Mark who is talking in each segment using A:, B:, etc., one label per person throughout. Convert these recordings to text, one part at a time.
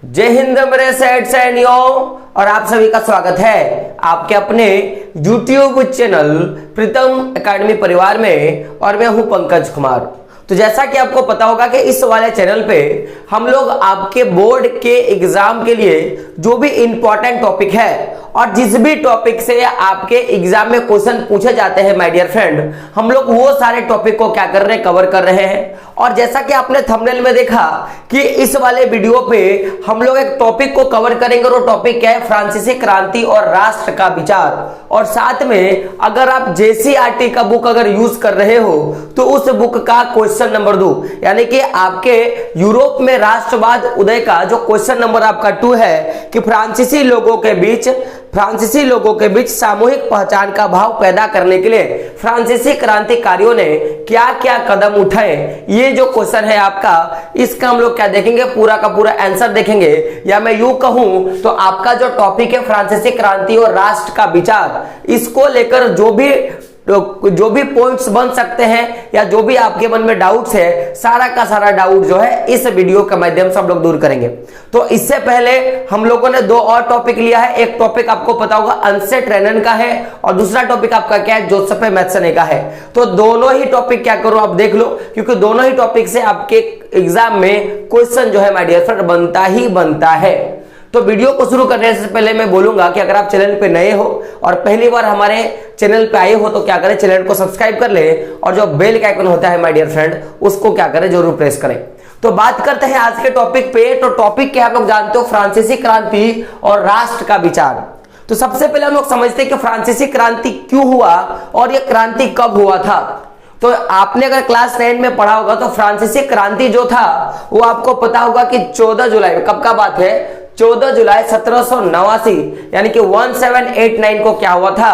A: जय हिंद मेरे सेठ सैनियों, और आप सभी का स्वागत है आपके अपने YouTube चैनल प्रीतम एकेडमी परिवार में। और मैं हूं पंकज कुमार। तो जैसा कि आपको पता होगा कि इस वाले चैनल पे हम लोग आपके बोर्ड के एग्जाम के लिए जो भी इंपॉर्टेंट टॉपिक है और जिस भी टॉपिक से आपके एग्जाम में क्वेश्चन पूछे जाते हैं माय डियर फ्रेंड, हम लोग वो सारे टॉपिक को क्या कर रहे हैं, कवर कर रहे हैं। और जैसा कि आपने थंबनेल में देखा कि इस वाले वीडियो पे हम लोग एक टॉपिक को कवर करेंगे और वो टॉपिक क्या है, फ्रांसीसी क्रांति और राष्ट्र का विचार। और साथ में अगर आप जेसीईआरटी का बुक अगर यूज कर रहे हो तो उस बुक का क्वेश्चन नंबर 2 यानी कि आपके यूरोप में राष्ट्रवाद उदय का जो क्वेश्चन नंबर आपका 2 है कि फ्रांसीसी लोगों के बीच सामूहिक पहचान का भाव पैदा करने के लिए फ्रांसीसी क्रांतिकारियों ने क्या क्या कदम उठाए, ये जो क्वेश्चन है आपका, इसका हम लोग क्या देखेंगे, पूरा का पूरा आंसर देखेंगे। या मैं यूं कहूं तो आपका जो टॉपिक है फ्रांसीसी क्रांति और राष्ट्र का विचार, इसको लेकर जो भी पॉइंट्स बन सकते हैं या जो भी आपके मन में डाउट्स है, सारा का सारा डाउट जो है इस वीडियो के माध्यम से हम लोग दूर करेंगे। तो इससे पहले हम लोगों ने 2 और टॉपिक लिया है। एक टॉपिक आपको पता होगा अनसेट रेनन का है और दूसरा टॉपिक आपका क्या है, जोसेफ मैथ्सने का है। तो दोनों ही टॉपिक क्या करो आप देख लो, क्योंकि दोनों ही टॉपिक से आपके एग्जाम में क्वेश्चन जो है माय डियर फ्रेंड बनता ही बनता है। तो वीडियो को शुरू करने से पहले मैं बोलूंगा कि अगर आप चैनल पे नए हो और पहली बार हमारे चैनल पे आए हो तो क्या करें, चैनल को सब्सक्राइब कर ले और जो बेल का आइकन होता है माय डियर फ्रेंड, उसको क्या करें, जरूर प्रेस करें। तो बात करते हैं आज के टॉपिक पे। तो टॉपिक क्या आप लोग जानते हो, फ्रांसीसी क्रांति और राष्ट्र का विचार। तो सबसे पहले हम लोग समझते हैं कि फ्रांसीसी क्रांति क्यों हुआ और यह क्रांति कब हुआ था। तो आपने अगर क्लास 9 में पढ़ा होगा तो फ्रांसीसी क्रांति जो था वो आपको पता होगा कि 14 जुलाई, कब का बात है, 14 जुलाई 1789 यानी कि 1789 को क्या हुआ था,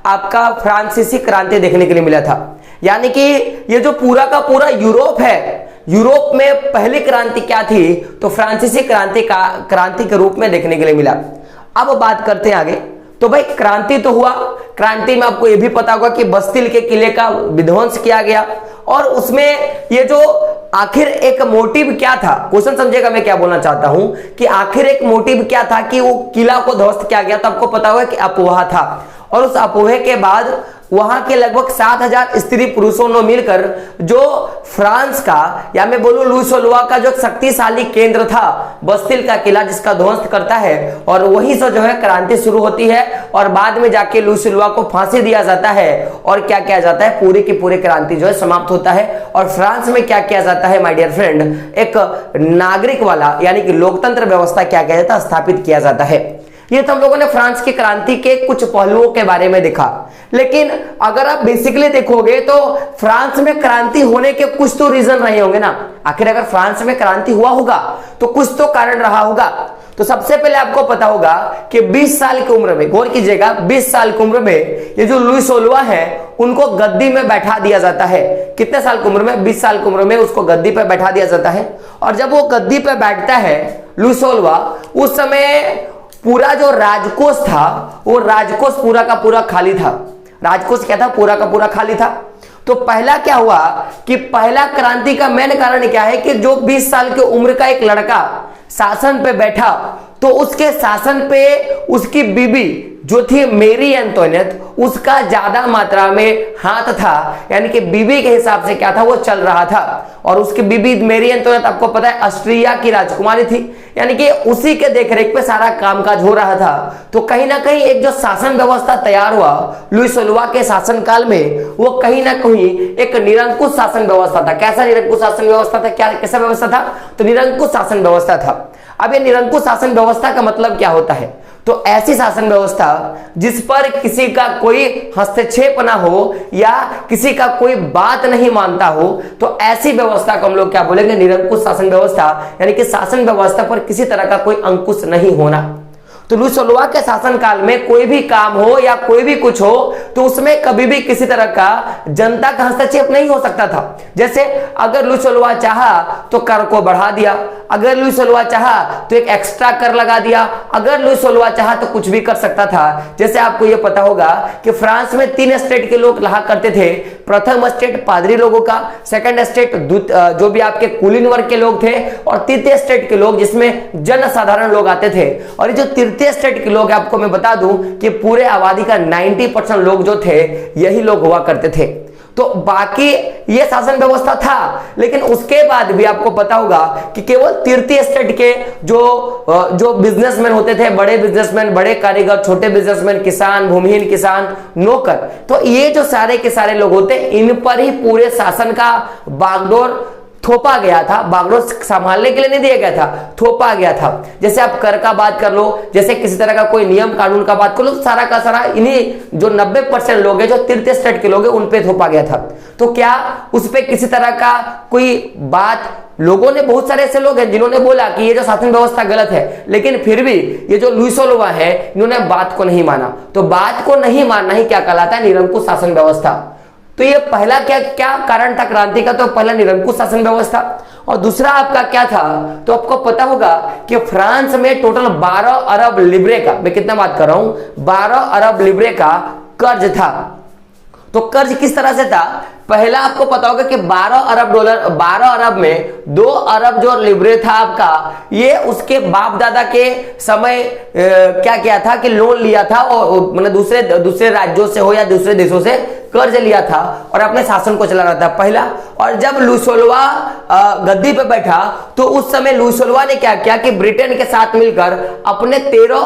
A: आपका फ्रांसीसी क्रांति देखने के लिए मिला था। यानी कि ये जो पूरा का पूरा यूरोप है, यूरोप में पहली क्रांति क्या थी, तो फ्रांसीसी क्रांति के रूप में देखने के लिए मिला। अब बात करते हैं आगे। तो भाई क्रांति तो हुआ, क्रांति में आपको यह भी पता होगा कि बस्तिल के किले का विध्वंस किया गया और उसमें ये जो आखिर एक मोटिव क्या था, क्वेश्चन समझेगा मैं क्या बोलना चाहता हूं कि आखिर एक मोटिव क्या था कि वो किला को ध्वस्त किया गया। तो आपको पता होगा कि अपोहा था और उस अपोहे के बाद वहां के लगभग 7000 स्त्री पुरुषों ने मिलकर जो फ्रांस का, या मैं बोलूं लुई सोलवा का जो शक्तिशाली केंद्र था, बस्तिल का किला, जिसका ध्वंस करता है और वहीं से जो है क्रांति शुरू होती है और बाद में जाके लुई सोलवा को फांसी दिया जाता है और क्या किया जाता है, पूरी की पूरी क्रांति जो है समाप्त होता है। और फ्रांस में क्या किया जाता है माय डियर फ्रेंड, एक नागरिक वाला यानी कि लोकतंत्र व्यवस्था क्या किया जाता है, स्थापित किया जाता है। ये तो हम लोगों ने फ्रांस की क्रांति के कुछ पहलुओं के बारे में देखा। लेकिन अगर आप बेसिकली देखोगे तो फ्रांस में क्रांति होने के कुछ तो रीजन रहे होंगे ना। आखिर अगर फ्रांस में क्रांति हुआ होगा तो कुछ तो कारण रहा होगा। तो सबसे पहले आपको पता होगा कि 20 साल की उम्र में, गौर कीजिएगा, 20 साल की उम्र में ये जो लुई सोलवा है उनको गद्दी में बैठा दिया जाता है। कितने साल की उम्र में, 20 साल की उम्र में उसको गद्दी पे बैठा दिया जाता है। और जब वो गद्दी पे बैठता है लुई सोलवा, उस समय पूरा जो राजकोष था वो राजकोष पूरा का पूरा खाली था। राजकोष क्या था, पूरा का पूरा खाली था। तो पहला क्या हुआ कि पहला क्रांति का मेन कारण क्या है कि जो 20 साल की उम्र का एक लड़का शासन पे बैठा तो उसके शासन पे उसकी बीबी जो थी मेरी एंटोनेट, उसका ज्यादा मात्रा में हाथ था। यानी कि बीबी के हिसाब से क्या था, वो चल रहा था। और उसकी बीबी मेरी एंटोनेट आपको पता है ऑस्ट्रिया की राजकुमारी थी, यानी कि उसी के देखरेख पे सारा कामकाज हो रहा था। तो कहीं ना कहीं एक जो शासन व्यवस्था तैयार हुआ लुई सोलवा के शासनकाल में, वो कहीं ना कहीं एक निरंकुश शासन व्यवस्था था। कैसा निरंकुश शासन व्यवस्था था, क्या कैसा व्यवस्था था, तो निरंकुश शासन व्यवस्था था। अब ये निरंकुश शासन व्यवस्था का मतलब क्या होता है, तो ऐसी शासन व्यवस्था जिस पर किसी का कोई हस्तक्षेप ना हो या किसी का कोई बात नहीं मानता हो, तो ऐसी व्यवस्था को हम लोग क्या बोलेंगे, निरंकुश शासन व्यवस्था। यानी कि शासन व्यवस्था पर किसी तरह का कोई अंकुश नहीं होना। तो लुई सोलवा के शासनकाल में कोई भी काम हो या कोई भी कुछ हो तो उसमें कभी भी किसी तरह का जनता का हस्तक्षेप नहीं हो सकता था। जैसे अगर लुई सोलवा चाहा तो कर को बढ़ा दिया, अगर लुई सोलवा चाहा तो एक एक्स्ट्रा कर लगा दिया, अगर लुई सोलवा चाहा तो कुछ भी कर सकता था। जैसे आपको यह पता होगा कि फ्रांस में 3 स्टेट के लोग रहा करते थे। प्रथम स्टेट पादरी लोगों का, सेकंड स्टेट जो भी आपके कुलीन वर्ग के लोग थे, और तृतीय स्टेट के लोग जिसमें जनसाधारण लोग आते थे। और ये जो तृतीय स्टेट के लोग आपको मैं बता दूं कि पूरे आबादी का 90% लोग जो थे यही लोग हुआ करते थे। तो बाकी ये शासन व्यवस्था था, लेकिन उसके बाद भी आपको पता होगा कि केवल तृतीय स्टेट के जो बिजनेसमैन होते थे, बड़े बिजनेसमैन, बड़े कारीगर, छोटे बिजनेसमैन, किसान, भूमिहीन किसान, नौकर, तो ये जो सारे के सारे लोग होते इन पर ही पूरे शासन का बागडोर थोपा गया था। बागडोर संभालने के लिए नहीं दिया गया था, थोपा गया था। जैसे आप कर का बात कर लो, जैसे किसी तरह का कोई नियम कानून का बात कर लो, सारा का सारा इन्हीं जो 90% लोग हैं जो तृतीय स्टेट के लोग हैं उन पे थोपा गया था। तो क्या उस पे किसी तरह का कोई बात, लोगों ने, बहुत सारे ऐसे लोग हैं जिन्होंने बोला कि ये जो शासन व्यवस्था गलत है, लेकिन फिर भी ये जो लुई सोलवा है इन्होंने बात को नहीं माना। तो बात को नहीं मानना ही क्या कहलाता है? निरंकुश शासन व्यवस्था। तो ये पहला क्या कारण था क्रांति का? तो पहला निरंकुश शासन व्यवस्था। और दूसरा आपका क्या था? तो आपको पता होगा कि फ्रांस में टोटल 12 अरब लिब्रे का, मैं कितना बात कर रहा हूं, 12 अरब लिब्रे का कर्ज था। तो कर्ज किस तरह से था? पहला आपको पता होगा कि 12 अरब डॉलर, 12 अरब में 2 अरब जो लिब्रे था आपका, ये उसके बाप दादा के समय क्या किया था कि लोन लिया था, और मतलब दूसरे राज्यों से हो या दूसरे देशों से कर्ज लिया था और अपने शासन को चला रहा था पहला। और जब लुई सोलवा गद्दी पे बैठा तो उस समय लुई सोलवा ने क्या किया कि ब्रिटेन के साथ मिलकर अपने 13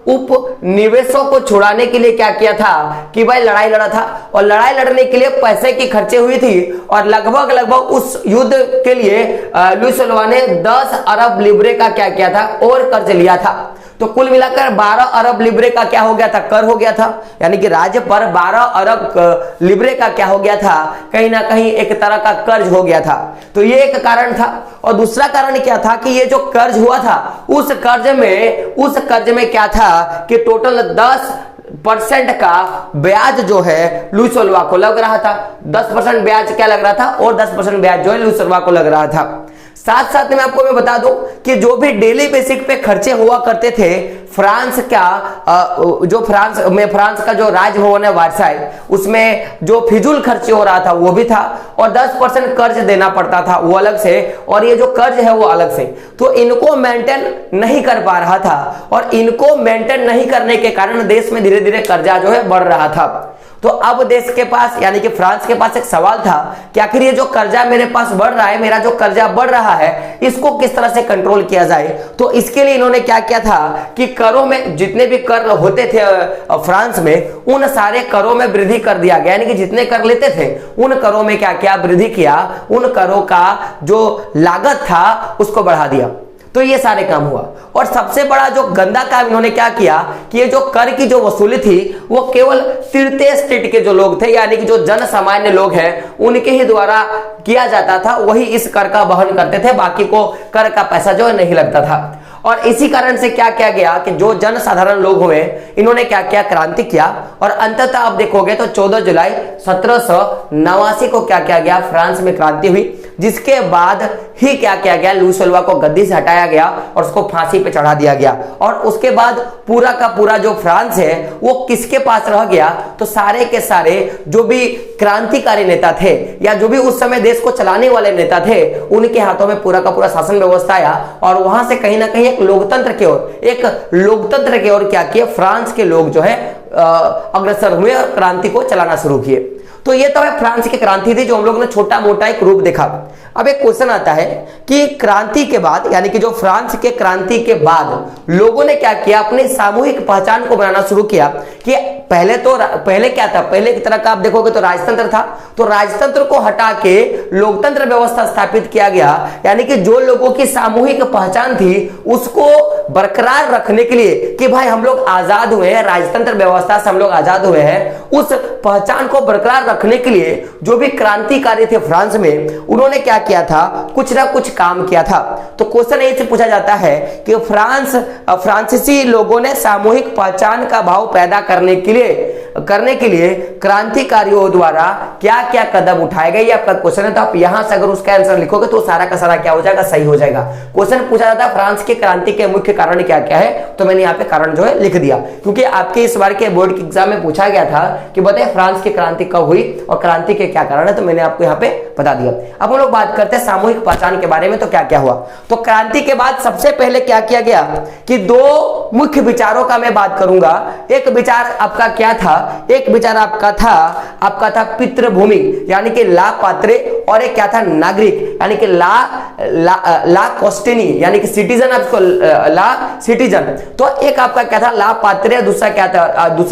A: उपनिवेशों को छुड़ाने के लिए क्या किया था कि भाई लड़ाई लड़ा था। और लड़ाई लड़ने के लिए पैसे की खर्चे हुई थी, और लगभग उस युद्ध के लिए लुई सोलवा ने 10 अरब लिब्रे का क्या किया था और कर्ज लिया था। तो कुल मिलाकर 12 अरब लिब्रे का क्या हो गया था? कर हो गया था। यानी कि राज्य पर 12 अरब लिब्रे का क्या हो गया था? कहीं ना कहीं एक तरह का कर्ज हो गया था। तो ये एक कारण था। और दूसरा कारण क्या था कि ये जो कर्ज हुआ था उस कर्ज में क्या था कि टोटल 10% का ब्याज जो है लुई सोलवा को लग रहा था। 10% ब्याज क्या लग रहा था? और 10% ब्याज जो है लुई सोलवा को लग रहा था। साथ साथ में आपको मैं बता दूं कि जो भी डेली बेसिक पे खर्चे हुआ करते थे, फ्रांस का जो राजभवन है वर्साई, उसमें जो फिजूल खर्चे हो रहा था वो भी था, और 10% कर्ज देना पड़ता था वो अलग से, और ये जो कर्ज है वो अलग से। तो इनको मेंटेन नहीं कर पा रहा था, और इनको मेंटेन नहीं करने के कारण देश में धीरे धीरे कर्जा जो है बढ़ रहा था। तो अब देश के पास, यानी कि फ्रांस के पास एक सवाल था कि आखिर ये जो कर्जा मेरे पास बढ़ रहा है, मेरा जो कर्जा बढ़ रहा है, इसको किस तरह से कंट्रोल किया जाए। तो इसके लिए इन्होंने क्या किया था कि करों में जितने भी कर होते थे फ्रांस में, उन सारे करों में वृद्धि कर दिया गया। यानी कि जितने कर लेते थे उन करों में क्या किया? वृद्धि किया। उन करों का जो लागत था उसको बढ़ा दिया। तो ये सारे काम हुआ। और सबसे बड़ा जो गंदा काम इन्होंने क्या किया कि ये जो कर की जो वसूली थी वो केवल तृतीय स्टेट के जो लोग थे, यानी कि जो जन सामान्य लोग हैं, उनके ही द्वारा किया जाता था, वही इस कर का वहन करते थे, बाकी को कर का पैसा जो है नहीं लगता था। और इसी कारण से क्या किया गया कि जो जन साधारण लोग हुए इन्होंने क्या किया? क्रांति किया। और अंततः आप देखोगे तो 14 जुलाई 1789 को क्या किया गया? फ्रांस में क्रांति हुई, जिसके बाद ही क्या किया गया? लुई सोलवा को गद्दी से हटाया गया और उसको फांसी पे चढ़ा दिया गया। और उसके बाद पूरा का पूरा जो फ्रांस है वो किसके पास रह गया? तो सारे के सारे जो भी क्रांतिकारी नेता थे या जो भी उस समय देश को चलाने वाले नेता थे, उनके हाथों में पूरा का पूरा शासन व्यवस्था आया। और वहां से कहीं ना कहीं एक लोकतंत्र की ओर क्या किया? फ्रांस के लोग जो है अग्रसर हुए और क्रांति को चलाना शुरू किए। तो ये तो है फ्रांस की क्रांति थी, जो हम लोग ने छोटा मोटा एक रूप देखा। अब एक क्वेश्चन आता है कि क्रांति के बाद, यानी कि जो फ्रांस के क्रांति के बाद लोगों ने क्या किया? अपनी सामूहिक पहचान को बनाना शुरू किया। कि पहले क्या था? पहले की तरह का आप देखोगे तो राजतंत्र था, तो राजतंत्र को हटा के लोकतंत्र व्यवस्था स्थापित किया गया। यानी कि जो लोगों की सामूहिक पहचान थी उसको बरकरार रखने के लिए कि भाई हम लोग आजाद हुए हैं, राजतंत्र व्यवस्था से हम लोग आजाद हुए हैं, उस पहचान को बरकरार रखने के लिए जो भी क्रांतिकारी थे फ्रांस में, उन्होंने क्या किया था, कुछ ना कुछ काम किया था। तो क्वेश्चन यही से पूछा जाता है कि फ्रांसीसी लोगों ने सामूहिक पहचान का भाव पैदा करने के लिए क्रांतिकारियों द्वारा क्या क्या कदम उठाए गए, ये आपका क्वेश्चन है। तो आप यहां से अगर उसका आंसर लिखोगे तो सारा का सारा क्या हो जाएगा, सही हो जाएगा। क्वेश्चन पूछा जाता है फ्रांस की क्रांति के मुख्य कारण क्या क्या है, तो मैंने यहाँ पे कारण जो है लिख दिया, क्योंकि आपके इस बार के बोर्ड के एग्जाम में पूछा गया था कि बताइए फ्रांस की क्रांति कब हुई और क्रांति के क्या कारण है, तो मैंने आपको यहाँ पे बता दिया। अब हम लोग बात करते हैं सामूहिक पहचान के बारे में, तो क्या क्या हुआ। तो क्रांति के बाद सबसे पहले क्या किया गया कि दो मुख्य विचारों का मैं बात करूंगा। एक विचार आपका क्या था, एक विचार आपका था पितृभूमि यानी कि ला पात्रे, और एक क्या था, नागरिक यानी कि ला कॉस्टिनी यानी कि सिटीजन, आपको ला सिटीजन। तो एक आपका क्या था, ला पात्रे, दूसरा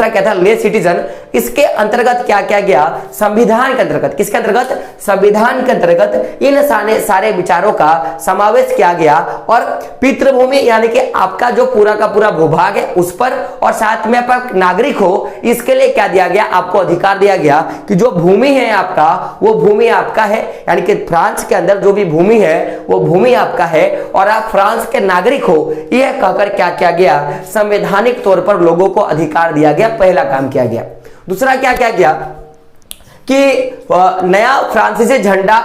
A: क्या था ले सिटीजन। इसके अंतर्गत क्या किया गया, संविधान के अंतर्गत, किसके अंतर्गत, संविधान के अंतर्गत इन सारे विचारों का समावेश किया गया। और पितृभूमि यानी कि आपका जो पूरा का पूरा भूभाग है उस पर, और साथ में आप नागरिक हो, इसके लिए क्या दिया गया, आपको अधिकार दिया गया कि जो भूमि है आपका, वो भूमि आपका है, यानी कि फ्रांस के अंदर जो भी भूमि है वो भूमि आपका है और आप फ्रांस के नागरिक हो, यह कहकर क्या किया गया, संवैधानिक तौर पर लोगों को अधिकार दिया गया। पहला काम किया गया। दूसरा क्या किया गया कि नया फ्रांसीसी झंडा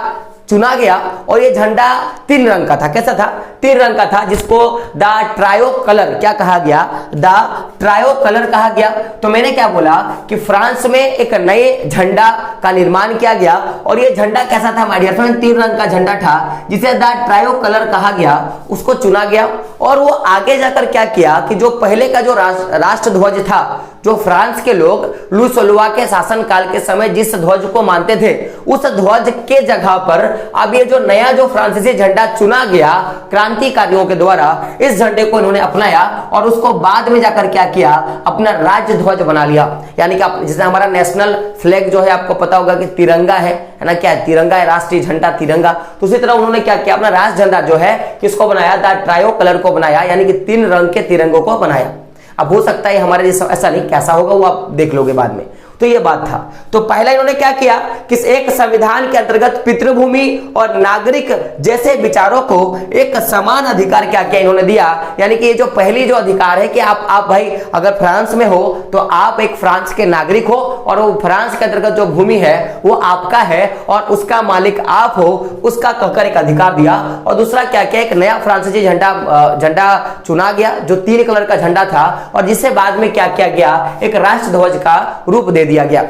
A: चुना गया, और ये झंडा 3 रंग का था। कैसा था, 3 रंग का था, जिसको द ट्रायो कलर क्या कहा गया, द ट्रायो कलर कहा गया। तो मैंने क्या बोला कि फ्रांस में एक नए झंडा का निर्माण किया गया, और ये झंडा कैसा था माय डियर फ्रेंड, 3 रंग का झंडा था, जिसे द ट्रायो कलर कहा गया, उसको चुना गया। और वो आगे जाकर क्या किया कि जो पहले का जो राष्ट्र ध्वज था, जो फ्रांस के लोग लुई सोलवा के शासन काल के समय जिस ध्वज को मानते थे, उस ध्वज के जगह पर अब ये जो नया जो फ्रांसीसी झंडा चुना गया क्रांतिकारियों के द्वारा, इस झंडे को इन्होंने अपनाया और उसको बाद में जाकर क्या किया, अपना राज्य ध्वज बना लिया। यानी कि आप जैसे हमारा नेशनल फ्लैग जो है, आपको पता होगा कि तिरंगा है ना, क्या है, तिरंगा है, राष्ट्रीय झंडा तिरंगा। तो उसी तरह उन्होंने क्या किया, अपना राष्ट्र झंडा जो है किसको बनाया, द ट्रायो कलर को बनाया, यानी कि 3 रंग के तिरंगों को बनाया। अब हो सकता है हमारे जैसा ऐसा नहीं, कैसा होगा वो आप देख लोगे बाद में। तो ये बात था। तो पहला इन्होंने क्या किया कि एक संविधान के अंतर्गत पितृभूमि और नागरिक जैसे विचारों को एक समान अधिकार क्या किया इन्होंने दिया। यानी कि ये जो पहली जो अधिकार है कि आप भाई अगर फ्रांस में हो तो आप एक फ्रांस के नागरिक हो, और वो फ्रांस के अंतर्गत जो भूमि है वो आपका है और उसका मालिक आप हो, उसका कहकर एक अधिकार दिया। और दूसरा क्या किया, एक नया फ्रांसीसी झंडा चुना गया जो 3 कलर का झंडा था, और जिसे बाद में क्या किया गया, एक राष्ट्र ध्वज का रूप दे दिया गया।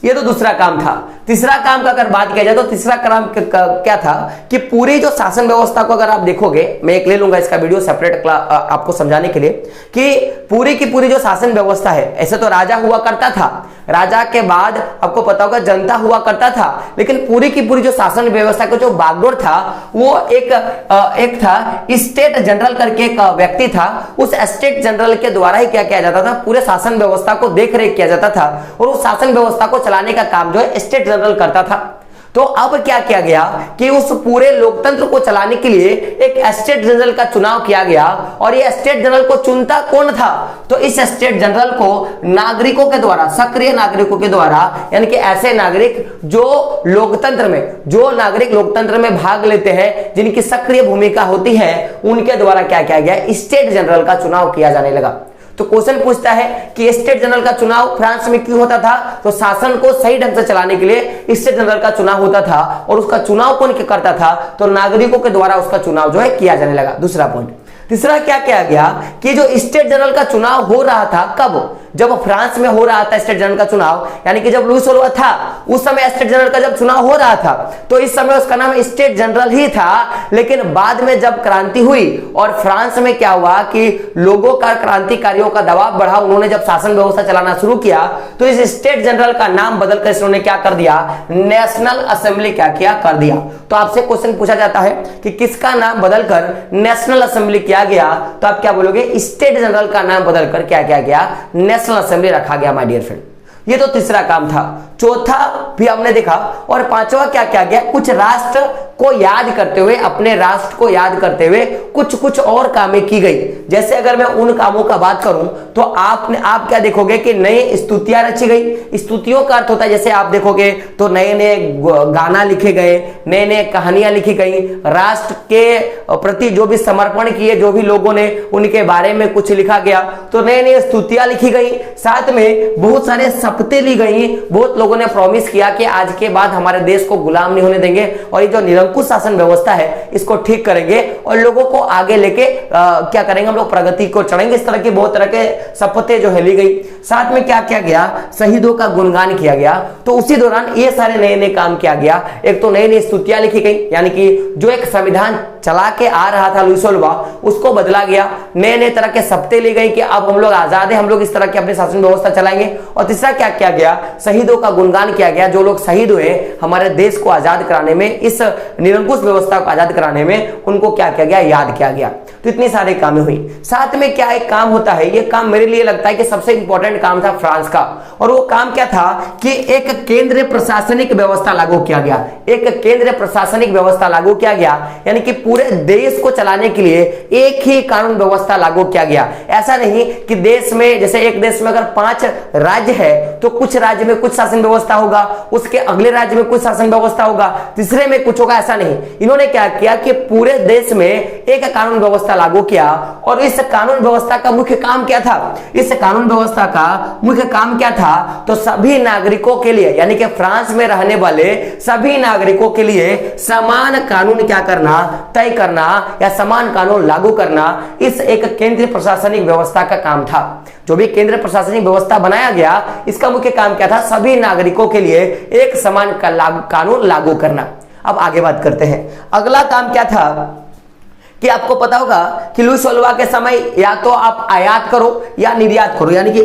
A: ये तो दूसरा काम था। तीसरा काम का अगर बात किया जाए तो तीसरा काम क्या था कि पूरी जो शासन व्यवस्था को अगर आप देखोगे, मैं एक ले लूंगा इसका वीडियो सेपरेट आपको समझाने के लिए, कि पूरी की पूरी जो शासन व्यवस्था है, ऐसे तो राजा हुआ करता था, राजा के बाद आपको पता होगा जनता हुआ करता था, लेकिन पूरी की पूरी जो शासन व्यवस्था का जो बागडोर था वो एक था स्टेट जनरल करके एक व्यक्ति था। उस स्टेट जनरल के द्वारा ही क्या किया जाता था, पूरे शासन व्यवस्था को देख रेख किया जाता था, और उस शासन व्यवस्था को चलाने का काम जो है स्टेट जनरल करता था। तो अब क्या किया गया कि उस पूरे लोकतंत्र को चलाने के लिए एक स्टेट जनरल का चुनाव किया गया, और ये स्टेट जनरल को चुनता कौन था, तो इस स्टेट जनरल को नागरिकों के द्वारा, सक्रिय नागरिकों के द्वारा, यानी कि ऐसे नागरिक जो नागरिक लोकतंत्र में भाग लेते हैं, जिनकी सक्रिय भूमिका होती है, उनके द्वारा क्या किया गया, स्टेट जनरल का चुनाव किया जाने लगा। तो क्वेश्चन पूछता है कि स्टेट जनरल का चुनाव फ्रांस में क्यों होता था, तो शासन को सही ढंग से चलाने के लिए स्टेट जनरल का चुनाव होता था, और उसका चुनाव कौन करता था, तो नागरिकों के द्वारा उसका चुनाव जो है किया जाने लगा। दूसरा पॉइंट। तीसरा क्या किया गया कि जो स्टेट जनरल का चुनाव हो रहा था, कब, जब फ्रांस में हो रहा था स्टेट जनरल का चुनाव, यानी कि जब लुई सोलवा था उस समय स्टेट जनरल का जब चुनाव हो रहा था, तो इस समय उसका नाम स्टेट जनरल ही था। लेकिन बाद में जब क्रांति हुई और फ्रांस में क्या हुआ कि लोगों का, क्रांतिकारियों का दबाव बढ़ा, उन्होंने जब शासन व्यवस्था चलाना शुरू किया, तो इस स्टेट जनरल का नाम बदलकर इन्होंने क्या कर दिया, नेशनल असेंबली क्या किया, कर दिया। तो आपसे क्वेश्चन पूछा जाता है कि किसका नाम बदलकर नेशनल असेंबली किया गया, तो आप क्या बोलोगे, स्टेट जनरल का नाम बदलकर क्या किया गया, नेशनल असेंबली रखा गया माय डियर फ्रेंड। ये तो तीसरा काम था। चौथा भी हमने देखा, और पांचवा क्या किया गया, कुछ राष्ट्र को याद करते हुए, अपने राष्ट्र को याद करते हुए कुछ कुछ और कामें की गई। जैसे अगर मैं उन कामों का बात करूं तो आप क्या देखोगे कि नई स्तुतियां रची गई। स्तुतियों का अर्थ होता है, जैसे आप देखोगे तो नए नए गाना लिखे गए, नए नए कहानियां लिखी गई, राष्ट्र के प्रति जो भी समर्पण किए जो भी लोगों ने, उनके बारे में कुछ लिखा गया। तो नए नए स्तुतियां लिखी गई, साथ में बहुत सारे शपथें ली गई। बहुत लोगों ने प्रॉमिस किया कि आज के बाद हमारे देश को गुलाम नहीं होने देंगे और ये जो निरंकुश शासन व्यवस्था है इसको ठीक करेंगे और लोगों को आगे लेके क्या करेंगे, हम लोग प्रगति को चढ़ेंगे। इस तरह की बहुत तरह के शपथें जो है ली गई। साथ में क्या किया गया, शहीदों का गुणगान किया गया। तो उसी दौरान ये सारे नए नए काम किया गया। एक तो नई नई स्तुतियां लिखी गई, यानी कि जो एक संविधान चला के आ रहा था लुई सोल्वा, उसको बदला गया। नए नए तरह के शपथें ली गई कि अब हम लोग आजाद हैं, हम लोग इस तरह की अपनी शासन व्यवस्था चलाएंगे। और तीसरा क्या किया गया, शहीदों का गुणगान किया गया। जो लोग शहीद हुए हमारे देश को आजाद कराने में, इस निरंकुश व्यवस्था को आजाद कराने में, उनको क्या किया गया, याद किया गया। तो इतनी सारी कामें हुई। साथ में क्या एक काम होता है, ये काम मेरे लिए लगता है कि सबसे इंपॉर्टेंट काम था फ्रांस का, और वो काम क्या था कि एक केंद्रीय प्रशासनिक व्यवस्था लागू किया गया। एक केंद्रीय प्रशासनिक व्यवस्था लागू किया गया, यानी कि पूरे देश को चलाने के लिए एक ही कानून व्यवस्था लागू किया गया। ऐसा नहीं कि देश में, जैसे एक देश में अगर 5 राज्य है तो कुछ राज्य में कुछ शासन व्यवस्था होगा, उसके अगले राज्य में कुछ शासन व्यवस्था होगा, तीसरे में कुछ होगा, ऐसा नहीं। इन्होंने क्या किया कि पूरे देश में एक कानून व्यवस्था लागू किया। और इस कानून व्यवस्था का मुख्य काम क्या था, इस कानून व्यवस्था का मुख्य काम क्या था, तो सभी नागरिकों के लिए, यानी कि फ्रांस में रहने वाले सभी नागरिकों के लिए समान कानून क्या करना, तय करना या समान कानून लागू करना, इस एक केंद्रीय प्रशासनिक व्यवस्था का काम था। जो भी केंद्रीय प्रशासनिक व्यवस्था बनाया गया, इसका मुख्य काम क्या था, सभी नागरिकों के लिए एक समान कानून लागू करना। अब आगे बात करते हैं। अगला काम क्या था कि आपको पता होगा कि लुई सोल्वा के समय या तो आप आयात करो या निर्यात करो, यानी कि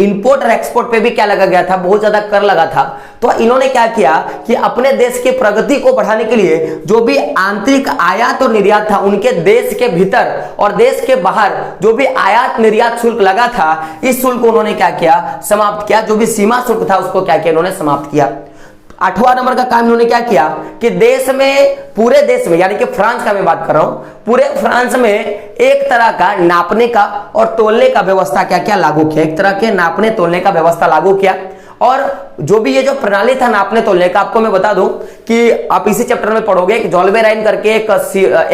A: इंपोर्ट और एक्सपोर्ट पे भी क्या लगा गया था, बहुत ज्यादा कर लगा था। तो इन्होंने क्या किया कि अपने देश की प्रगति को बढ़ाने के लिए जो भी आंतरिक आयात और निर्यात था, उनके देश के भीतर और देश के बाहर जो भी आयात निर्यात शुल्क लगा था, इस शुल्क को उन्होंने क्या किया, समाप्त किया। जो भी सीमा शुल्क था उसको क्या किया, इन्होंने समाप्त किया। 8वां नंबर का काम इन्होंने क्या किया कि देश में, पूरे देश में, यानी कि फ्रांस का मैं बात कर रहा हूं, पूरे फ्रांस में एक तरह का नापने का और तोलने का व्यवस्था क्या क्या लागू किया। एक तरह के नापने तोलने का व्यवस्था लागू किया। और जो भी ये जो प्रणाली था नापने तोलने का, आपको मैं बता दूं कि आप इसी चैप्टर में पढ़ोगे कि जोल्बेराइन करके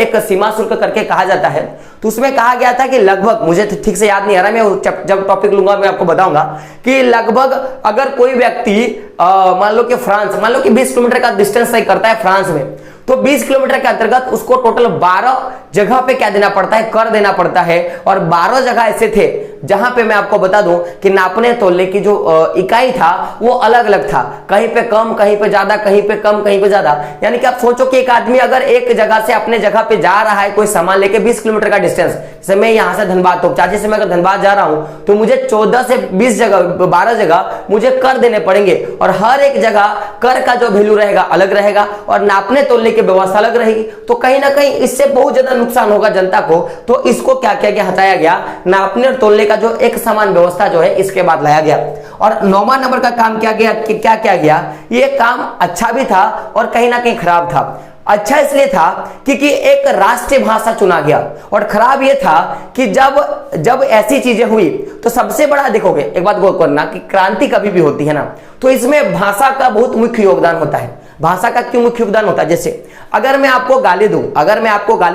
A: एक सीमा शुल्क करके कहा जाता है। तो उसमें कहा गया था कि लगभग, मुझे ठीक से याद नहीं आ रहा, मैं जब टॉपिक लूंगा मैं आपको बताऊंगा कि लगभग अगर कोई व्यक्ति मान लो कि फ्रांस, मान लो कि 20 किलोमीटर का डिस्टेंस तय करता है फ्रांस में, तो 20 किलोमीटर के अंतर्गत उसको टोटल 12 जगह पे क्या देना पड़ता है, कर देना पड़ता है। और 12 जगह ऐसे थे जहां पे मैं आपको बता दूं कि नापने तोलने की जो इकाई था वो अलग अलग था, कहीं पे कम, कहीं पे ज्यादा, कहीं पे कम, कहीं पे ज्यादा। यानी कि आप सोचो कि एक आदमी अगर एक जगह से अपने जगह पे जा रहा है कोई सामान लेके 20 किलोमीटर का डिस्टेंस, जैसे मैं यहां से धनबाद, तो चाची से मैं अगर धनबाद जा रहा हूं तो मुझे 14 से 20 जगह, 12 जगह मुझे कर देने पड़ेंगे। और हर एक जगह कर का जो वैल्यू रहेगा अलग रहेगा और नापने तोलने की व्यवस्था अलग रहेगी। तो कहीं ना कहीं इससे बहुत ज्यादा नुकसान होगा जनता को। तो इसको क्या किया गया, हटाया गया। नापने और तोलने का जो एक समान व्यवस्था जो है इसके बाद लाया गया। और 9वां नंबर का काम क्या किया गया, ये काम अच्छा भी था और कहीं ना कहीं खराब था। अच्छा इसलिए था क्योंकि एक राष्ट्रीय भाषा चुना गया, और खराब यह था कि जब ऐसी चीजें हुई तो सबसे बड़ा, देखोगे एक बात गौर करना कि क्रांति कभी भी होती है ना, तो इसमें भाषा का बहुत मुख्य योगदान होता है। भाषा का क्यों मुख्य योगदान होता है, जैसे अगर मैं आपको गाली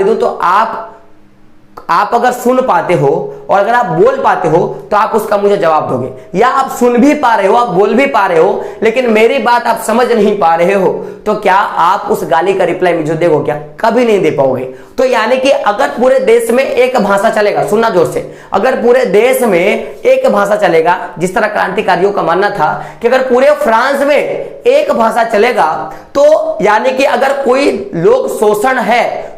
A: दूं तो आप अगर सुन पाते हो और अगर आप बोल पाते हो तो आप उसका मुझे जवाब दोगे, या आप सुन भी पा रहे हो, आप बोल भी पा रहे हो, लेकिन मेरी बात आप समझ नहीं पा रहे हो, तो क्या आप उस गाली का रिप्लाई मुझे दोगे क्या, कभी नहीं दे पाओगे। तो यानी कि अगर पूरे देश में एक भाषा चलेगा, सुनना जोर से, अगर पूरे देश में एक भाषा चलेगा, जिस तरह क्रांतिकारियों का मानना था कि अगर पूरे फ्रांस में एक भाषा चलेगा, तो यानी कि अगर कोई लोग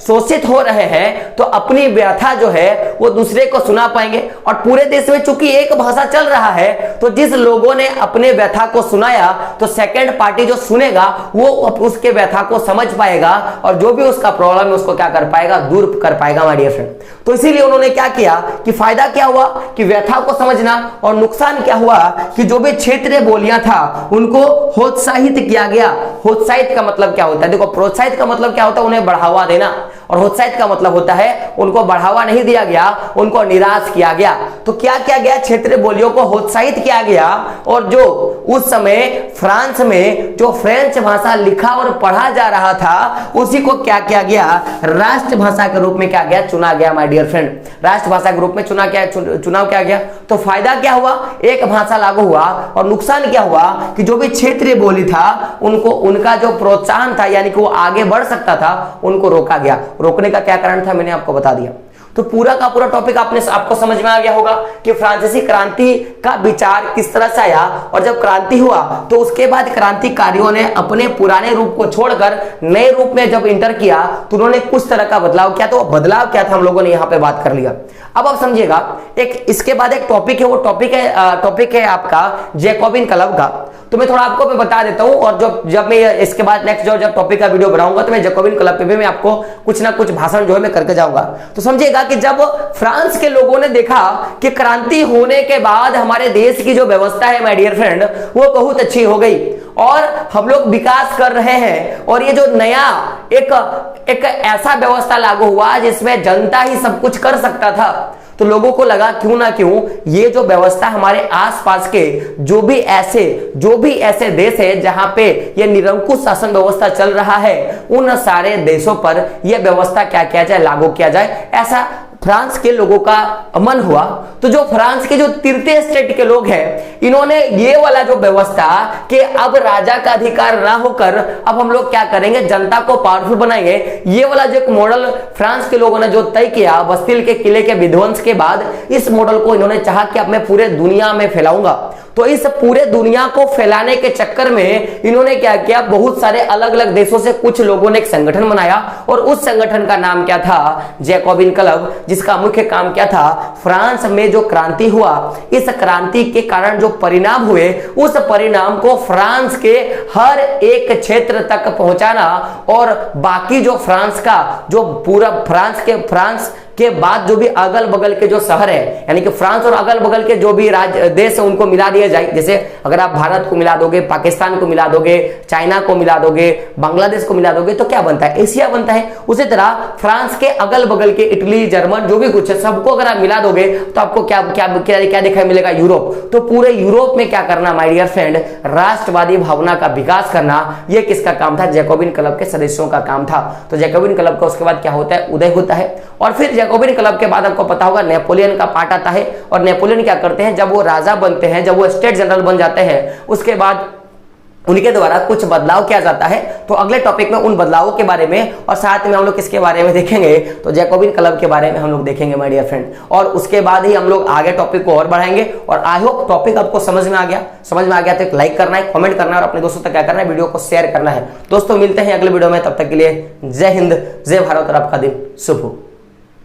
A: शोषित हो रहे हैं तो अपनी व्यथा जो है वो दूसरे को सुना पाएंगे। और पूरे देश में चूंकि एक भाषा चल रहा है, तो जिस लोगों ने अपने व्यथा को सुनाया, तो सेकंड पार्टी जो सुनेगा वो उसके व्यथा को समझ पाएगा और जो भी उसका प्रॉब्लम है उसको क्या कर पाएगा, दूर कर पाएगा माय डियर फ्रेंड। तो इसीलिए उन्होंने क्या किया कि फायदा क्या हुआ कि व्यथा को समझना, और नुकसान क्या हुआ कि जो भी क्षेत्रीय बोलियां था उनको प्रोत्साहित किया गया, प्रोत्साहित का मतलब क्या होता है? देखो, प्रोत्साहित का मतलब क्या होता है? उन्हें बढ़ावा देना। और प्रोत्साहित का मतलब होता है उनको बढ़ावा नहीं दिया गया, उनको निराश किया गया। तो क्या किया गया? क्षेत्रीय बोलियों को प्रोत्साहित किया गया। और जो उस समय फ्रांस में जो फ्रेंच भाषा लिखा और पढ़ा जा रहा था, उसी को क्या किया गया? राष्ट्रभाषा के रूप में क्या गया? चुना गया माय डियर फ्रेंड। राष्ट्रभाषा के रूप में चुनाव क्या गया? तो फायदा क्या हुआ? एक भाषा लागू हुआ। और नुकसान क्या हुआ कि जो भी क्षेत्रीय बोली था उनको, उनका जो प्रोत्साहन था, यानी कि वो आगे बढ़ सकता था, उनको रोका गया। रोकने का क्या कारण था, मैंने आपको बता दिया। तो पूरा का पूरा टॉपिक आपको समझ में आ गया होगा कि फ्रांसीसी क्रांति का विचार किस तरह से आया। और जब क्रांति हुआ तो उसके बाद क्रांतिकारियों ने अपने पुराने रूप को छोड़कर नए रूप में जब इंटर किया तो उन्होंने कुछ तरह का बदलाव किया। तो बदलाव क्या था, हम लोगों ने यहां पे बात कर लिया। अब आप समझिएगा, एक इसके बाद एक टॉपिक है, वो टॉपिक है आपका जैकोबिन क्लब का। तो मैं थोड़ा आपको मैं बता देता हूं। और जब मैं इसके बाद नेक्स्ट जब टॉपिक का वीडियो बनाऊंगा तो मैं जैकोबिन क्लब पे भी मैं आपको कुछ ना कुछ भाषण जो है मैं करके जाऊंगा। तो समझिएगा कि जब फ्रांस के लोगों ने देखा कि क्रांति होने के बाद हमारे देश की जो व्यवस्था है माय डियर फ्रेंड, वो बहुत अच्छी हो गई और हम लोग विकास कर रहे हैं, और ये जो नया एक ऐसा व्यवस्था लागू हुआ जिसमें जनता ही सब कुछ कर सकता था, तो लोगों को लगा क्यों ना क्यों ये जो व्यवस्था हमारे आसपास के जो भी ऐसे देश है जहां पे ये निरंकुश शासन व्यवस्था चल रहा है, उन सारे देशों पर यह व्यवस्था क्या किया जाए, लागू किया जाए। ऐसा फ्रांस के लोगों का मन हुआ। तो जो फ्रांस के जो तीसरे स्टेट के लोग हैं, इन्होंने ये वाला जो व्यवस्था कि अब राजा का अधिकार ना होकर अब हम लोग क्या करेंगे, जनता को पावरफुल बनाएंगे, ये वाला जो एक मॉडल फ्रांस के लोगों ने जो तय किया बस्तिल के किले के विध्वंस के बाद, इस मॉडल को इन्होंने चाहा कि अब मैं पूरे दुनिया में फैलाऊंगा। तो इस पूरे दुनिया को फैलाने के चक्कर में इन्होंने क्या किया, बहुत सारे अलग अलग देशों से कुछ लोगों ने एक संगठन बनाया और उस संगठन का नाम क्या था, जैकोबिन क्लब, जिसका मुख्य काम क्या था, फ्रांस में जो क्रांति हुआ, इस क्रांति के कारण जो परिणाम हुए, उस परिणाम को फ्रांस के हर एक क्षेत्र तक पहुंचाना और बाकी जो फ्रांस का जो पूरा फ्रांस के बाद जो भी अगल बगल के जो शहर है, यानी कि फ्रांस और अगल बगल के जो भी राज्य देश है उनको मिला दिया जाए। जैसे अगर आप भारत को मिला दोगे, पाकिस्तान को मिला दोगे, चाइना को मिला दोगे, बांग्लादेश को मिला दोगे, तो क्या बनता है, एशिया बनता है। उसी तरह फ्रांस के अगल बगल के इटली, जर्मन जो भी कुछ है, सबको अगर आप मिला दोगे तो आपको क्या क्या क्या दिखाई मिलेगा, यूरोप। तो पूरे यूरोप में क्या करना माय डियर फ्रेंड, राष्ट्रवादी भावना का विकास करना, यह किसका काम था, जैकोबिन क्लब के सदस्यों का काम था। तो जैकोबिन क्लब का उसके बाद क्या होता है, उदय होता है। और फिर जैकोबिन क्लब के बाद आपको पता होगा नेपोलियन का पार्ट आता है। और नेपोलियन क्या करते हैं, जब वो राजा बनते हैं, जब वो स्टेट जनरल बन जाते हैं, उसके बाद उनके द्वारा कुछ बदलाव किया जाता है। तो अगले टॉपिक में उन बदलावों के बारे में और साथ में हम लोग किसके बारे में देखेंगे, तो जैकोबिन क्लब के बारे में हम लोग देखेंगे माय डियर फ्रेंड। और उसके बाद ही हम लोग आगे टॉपिक को और बढ़ाएंगे। और आई होप टॉपिक आपको समझ में आ गया तो एक लाइक करना है, कमेंट करना है और अपने दोस्तों तक क्या करना है, वीडियो को शेयर करना है। दोस्तों मिलते हैं अगले वीडियो में, तब तक के लिए जय हिंद, जय भारत और आपका दिन शुभ हो।